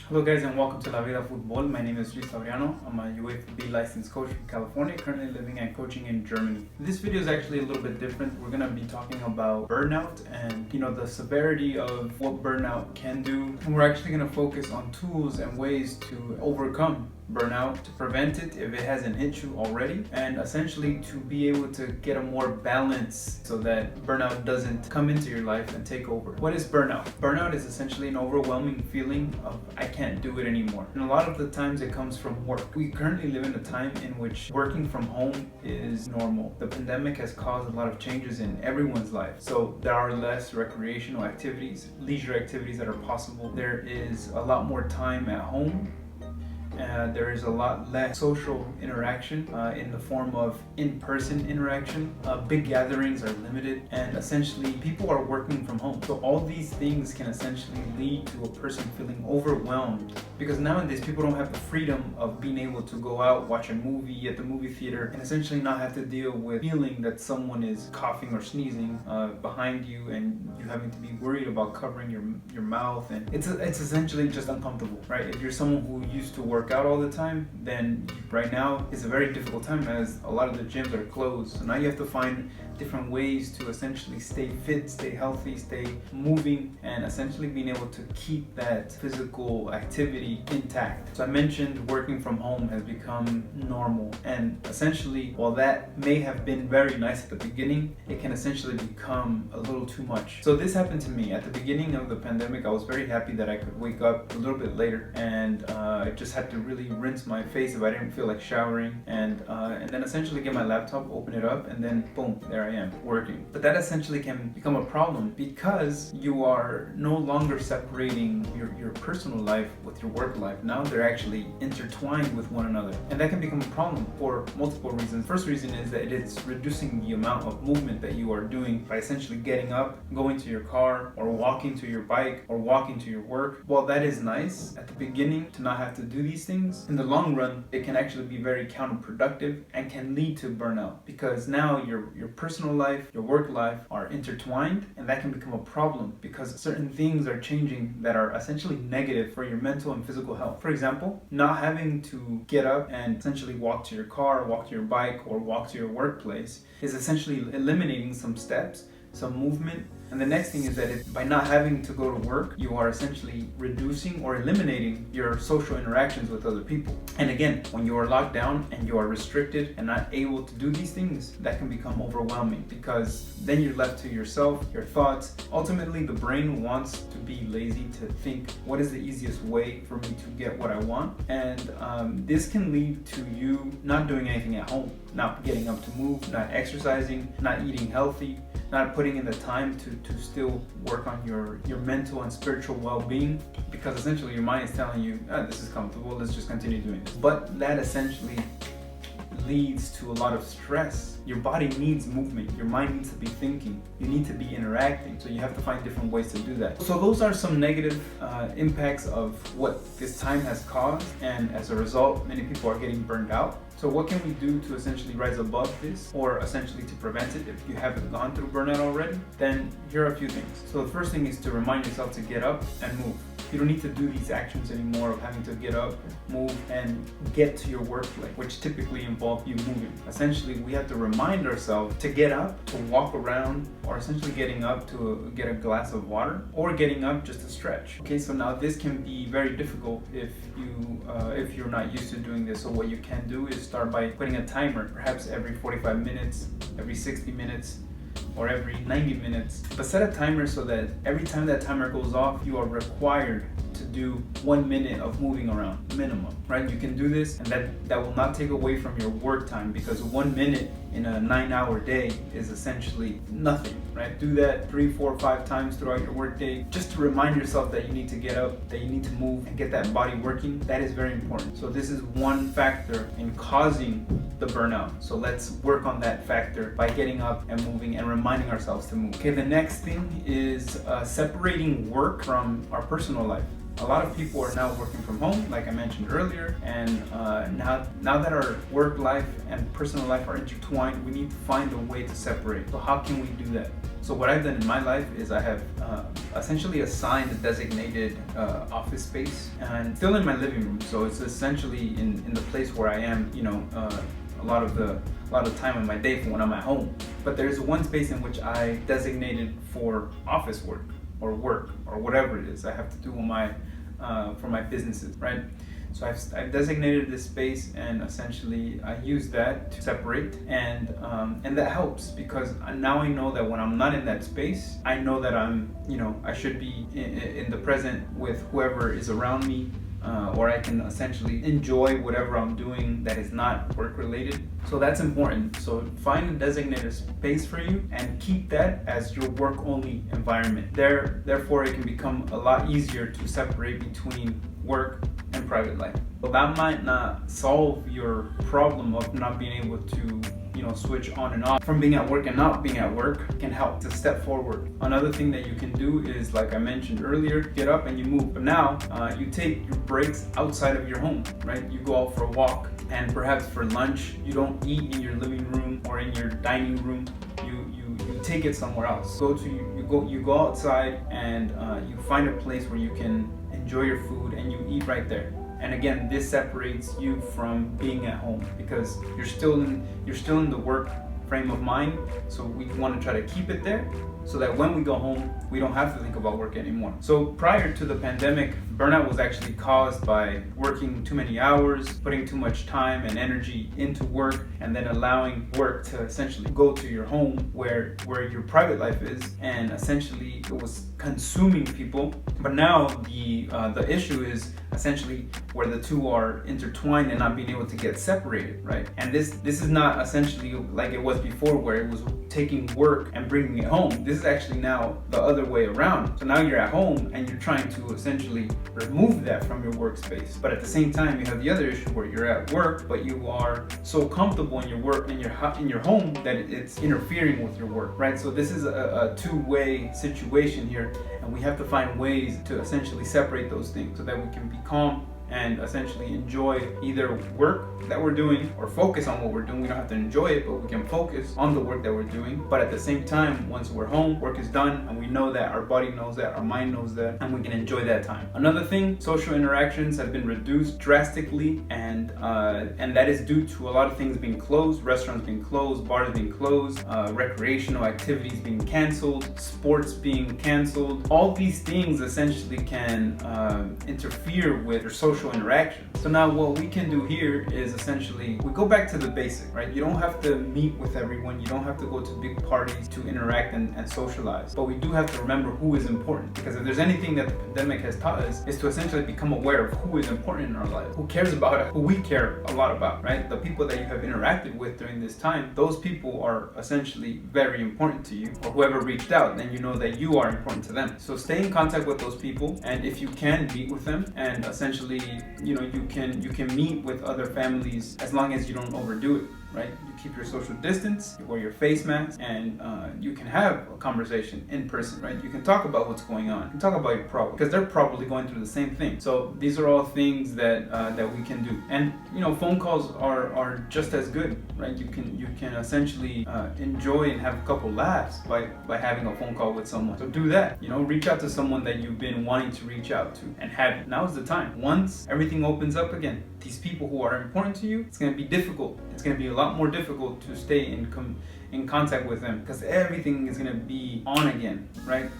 Hello guys and welcome to Vida Fútbol. My name is Laureano. I'm a UEFA B licensed coach from California, currently living and coaching in Germany. This video is actually a little bit different. We're going to be talking about burnout and the severity of what burnout can do. And we're actually going to focus on tools and ways to overcome burnout, to prevent it if it hasn't hit you already, and essentially to be able to get a more balance so that burnout doesn't come into your life and take over. What is burnout? Burnout is essentially an overwhelming feeling of I can't do it anymore. And a lot of the times it comes from work. We currently live in a time in which working from home is normal. The pandemic has caused a lot of changes in everyone's life. So there are less recreational activities, leisure activities that are possible. There is a lot more time at home. There is a lot less social interaction in the form of in-person interaction. Big gatherings are limited, and essentially people are working from home. So all these things can essentially lead to a person feeling overwhelmed, because nowadays people don't have the freedom of being able to go out, watch a movie at the movie theater, and essentially not have to deal with feeling that someone is coughing or sneezing behind you, and you having to be worried about covering your mouth, and it's essentially just uncomfortable, right? If you're someone who used to work out all the time, then right now is a very difficult time as a lot of the gyms are closed. So now you have to find different ways to essentially stay fit, stay healthy, stay moving, and essentially being able to keep that physical activity intact. So I mentioned working from home has become normal, and essentially while that may have been very nice at the beginning, it can essentially become a little too much. So this happened to me at the beginning of the pandemic. I was very happy that I could wake up a little bit later, and I just had to really rinse my face if I didn't feel like showering, and then essentially get my laptop, open it up, and then boom, there I am working. But that essentially can become a problem because you are no longer separating your personal life with your work life. Now they're actually intertwined with one another, and that can become a problem for multiple reasons. First reason is that it's reducing the amount of movement that you are doing by essentially getting up, going to your car, or walking to your bike, or walking to your work. While that is nice at the beginning to not have to do these things, in the long run it can actually be very counterproductive and can lead to burnout, because now your personal life, your work life are intertwined, and that can become a problem because certain things are changing that are essentially negative for your mental and physical health. For example, not having to get up and essentially walk to your car, walk to your bike, or walk to your workplace is essentially eliminating some steps, some movement. And the next thing is that by not having to go to work, you are essentially reducing or eliminating your social interactions with other people. And again, when you are locked down and you are restricted and not able to do these things, that can become overwhelming, because then you're left to yourself, your thoughts. Ultimately, the brain wants to be lazy, to think, what is the easiest way for me to get what I want? And this can lead to you not doing anything at home, not getting up to move, not exercising, not eating healthy, not putting in the time to still work on your mental and spiritual well-being, because essentially your mind is telling you, this is comfortable, let's just continue doing this. But that essentially leads to a lot of stress. Your body needs movement, your mind needs to be thinking, you need to be interacting, so you have to find different ways to do that. So those are some negative impacts of what this time has caused, and as a result, many people are getting burned out. So what can we do to essentially rise above this, or essentially to prevent it if you haven't gone through burnout already? Then here are a few things. So the first thing is to remind yourself to get up and move. You don't need to do these actions anymore of having to get up, move, and get to your workplace, which typically involve you moving. Essentially, we have to remind ourselves to get up, to walk around, or essentially getting up to get a glass of water, or getting up just to stretch. Okay, so now this can be very difficult if you're not used to doing this. So what you can do is start by putting a timer, perhaps every 45 minutes, every 60 minutes, or every 90 minutes. But set a timer so that every time that timer goes off, you are required to do 1 minute of moving around, minimum, right? You can do this, and that will not take away from your work time, because 1 minute in a 9-hour day is essentially nothing, right? Do that 3, 4, 5 times throughout your work day, just to remind yourself that you need to get up, that you need to move and get that body working. That is very important. So this is one factor in causing the burnout. So let's work on that factor by getting up and moving and reminding ourselves to move. Okay, the next thing is separating work from our personal life. A lot of people are now working from home, like I mentioned earlier, and now that our work life and personal life are intertwined, we need to find a way to separate. So how can we do that? So what I've done in my life is I have essentially assigned a designated office space, and still in my living room. So it's essentially in the place where I am, a lot of time in my day for when I'm at home. But there's one space in which I designated for office work or whatever it is I have to do on for my businesses, right? So I've designated this space, and essentially I use that to separate, and that helps because now I know that when I'm not in that space, I know that I should be in the present with whoever is around me, or I can essentially enjoy whatever I'm doing that is not work related. So that's important. So find a designated space for you and keep that as your work only environment. Therefore, it can become a lot easier to separate between work and private life. But that might not solve your problem of not being able to switch on and off from being at work and not being at work. Can help to step forward. Another thing that you can do is, like I mentioned earlier, get up and you move. But now you take your breaks outside of your home, right? You go out for a walk, and perhaps for lunch you don't eat in your living room or in your dining room. You take it somewhere else. You go outside and you find a place where you can enjoy your food and you eat right there. And again, this separates you from being at home because you're still in the work frame of mind. So we want to try to keep it there so that when we go home, we don't have to think about work anymore. So prior to the pandemic, burnout was actually caused by working too many hours, putting too much time and energy into work, and then allowing work to essentially go to your home where your private life is, and essentially it was consuming people. But now the issue is essentially where the two are intertwined and not being able to get separated, right? And this is not essentially like it was before, where it was taking work and bringing it home. This is actually now the other way around. So now you're at home and you're trying to essentially remove that from your workspace. But at the same time, you have the other issue where you're at work, but you are so comfortable in your work in your home that it's interfering with your work, right? So this is a two-way situation here, and we have to find ways to essentially separate those things so that we can be calm and essentially enjoy either work that we're doing or focus on what we're doing. We don't have to enjoy it, but we can focus on the work that we're doing. But at the same time, once we're home, work is done, and we know that, our body knows that, our mind knows that, and we can enjoy that time. Another thing, social interactions have been reduced drastically, and that is due to a lot of things being closed, restaurants being closed, bars being closed, recreational activities being canceled, sports being canceled. All these things essentially can interfere with your social interaction. So now what we can do here is essentially we go back to the basic, right? You don't have to meet with everyone. You don't have to go to big parties to interact and socialize. But we do have to remember who is important, because if there's anything that the pandemic has taught us, is to essentially become aware of who is important in our life, who cares about us, who we care a lot about, right? The people that you have interacted with during this time, those people are essentially very important to you, or whoever reached out, then you know that you are important to them. So stay in contact with those people, and if you can, meet with them, and essentially you can meet with other families as long as you don't overdo it, right? You keep your social distance, you wear your face mask, and you can have a conversation in person, right? You can talk about what's going on, you can talk about your problem, because they're probably going through the same thing. So these are all things that we can do. And phone calls are just as good, right? You can essentially enjoy and have a couple laughs by having a phone call with someone. So do that. Reach out to someone that you've been wanting to reach out to, and now's the time. Once everything opens up again, these people who are important to you, it's going to be difficult. It's going to be a lot more difficult to stay in contact with them, because everything is going to be on again, right?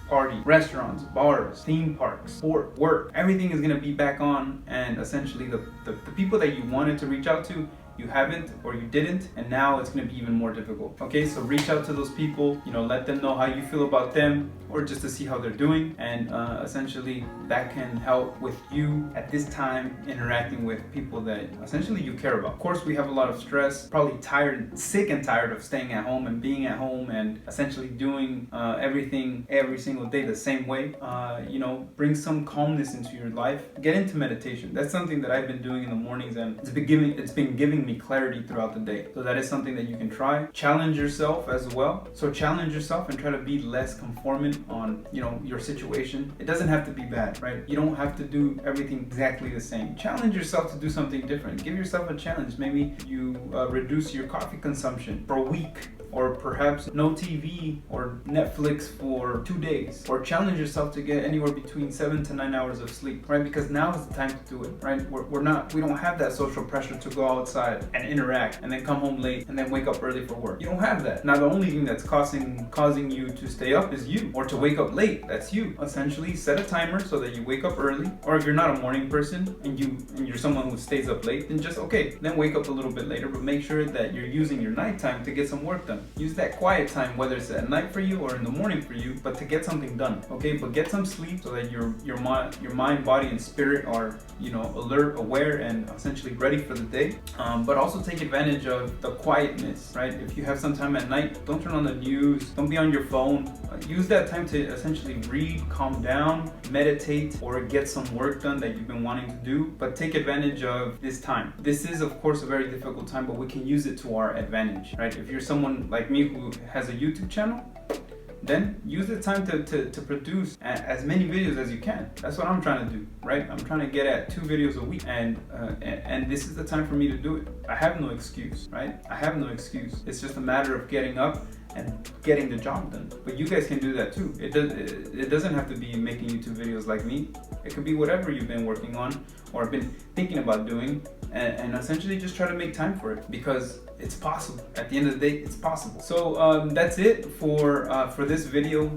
Party, restaurants, bars, theme parks, sport, work, everything is going to be back on, and essentially the people that you wanted to reach out to, you haven't, or you didn't, and now it's going to be even more difficult. Okay, so reach out to those people, let them know how you feel about them, or just to see how they're doing, and essentially that can help with you at this time interacting with people that essentially you care about. Of course, we have a lot of stress, probably sick and tired of staying at home and being at home and essentially doing everything every single day the same way. Bring some calmness into your life. Get into meditation. That's something that I've been doing in the mornings, and it's been giving giving me clarity throughout the day. So that is something that you can try. Challenge yourself as well. So challenge yourself and try to be less conformant on, your situation. It doesn't have to be bad, right? You don't have to do everything exactly the same. Challenge yourself to do something different. Give yourself a challenge. Maybe you reduce your coffee consumption for a week, or perhaps no TV or Netflix for 2 days, or challenge yourself to get anywhere between 7 to 9 hours of sleep, right? Because now is the time to do it, right? We don't have that social pressure to go outside and interact and then come home late and then wake up early for work. You don't have that. Now the only thing that's causing you to stay up is you, or to wake up late. That's you. Essentially, set a timer so that you wake up early, or if you're not a morning person and you're someone who stays up late, then just then wake up a little bit later, but make sure that you're using your nighttime to get some work done. Use that quiet time, whether it's at night for you or in the morning for you, but to get something done, okay? But get some sleep so that your mind, body, and spirit are, alert, aware, and essentially ready for the day. But also take advantage of the quietness, right? If you have some time at night, don't turn on the news, don't be on your phone. Use that time to essentially read, calm down, meditate, or get some work done that you've been wanting to do. But take advantage of this time. This is, of course, a very difficult time, but we can use it to our advantage, right? If you're someone like me who has a YouTube channel, then use the time to produce as many videos as you can. That's what I'm trying to do, right? I'm trying to get at 2 videos a week, and this is the time for me to do it. I have no excuse, right? I have no excuse. It's just a matter of getting up and getting the job done. But you guys can do that too. It doesn't have to be making YouTube videos like me. It could be whatever you've been working on or been thinking about doing, and essentially just try to make time for it, because it's possible. At the end of the day, it's possible. So that's it for this video.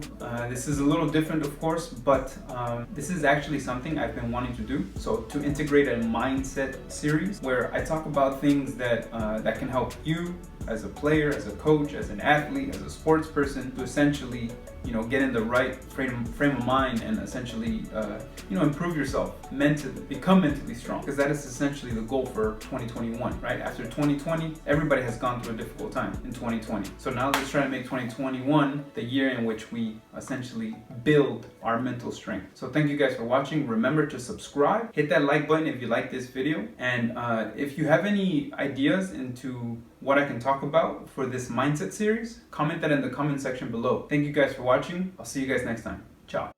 This is a little different, of course, but this is actually something I've been wanting to do. So to integrate a mindset series where I talk about things that can help you as a player, as a coach, as an athlete, as a sports person, to essentially get in the right frame of mind and essentially improve yourself mentally, become mentally strong, because that is essentially the goal for 2021, right? After 2020, everybody has gone through a difficult time in 2020. So now let's try to make 2021 the year in which we essentially build our mental strength. So thank you guys for watching. Remember to subscribe, hit that like button if you like this video, and if you have any ideas into what I can talk about for this mindset series, comment that in the comment section below. Thank you guys for watching. I'll see you guys next time. Ciao.